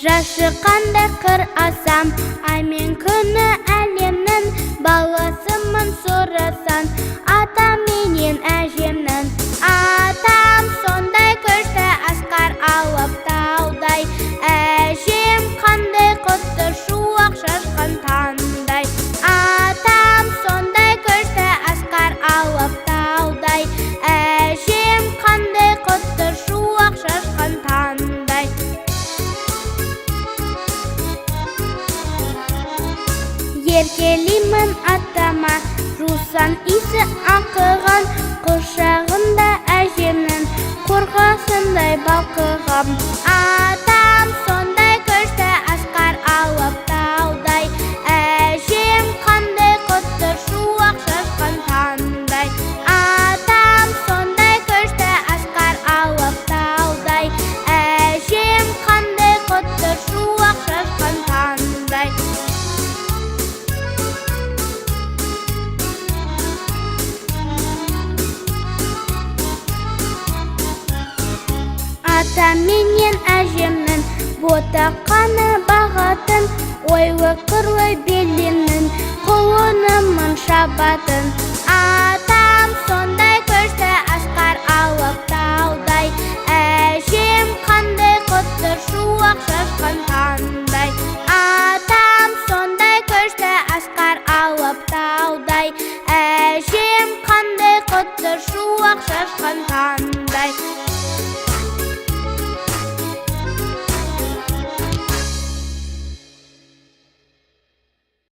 Жашы қандай қыр асам, ай мен күні әлемнің баласымын сұрасан, атам менен әжемнің. Атам сондай күшті асқар алып таудай, әжем қандай құтты шуақ шашқан таңдай. Атам сондай күшті асқар алып таудай, әжем қандай құтты шуақ шашқан таңдай. Еркелеймін атама, жусан исі аңқыған, құшағында әжемнің қорғасындай балқыған. Атам сондай күшті асқар алып таудай, әжем қандай құтты шуақ шашқан таңдай. Атам сондай күшті асқар алып таудай, әжем қандай құтты шуақ шашқан таңдай. Атам менен әжемнің ботақаны бағатын, ойлы қырлы белемнің құлынымын шабатын.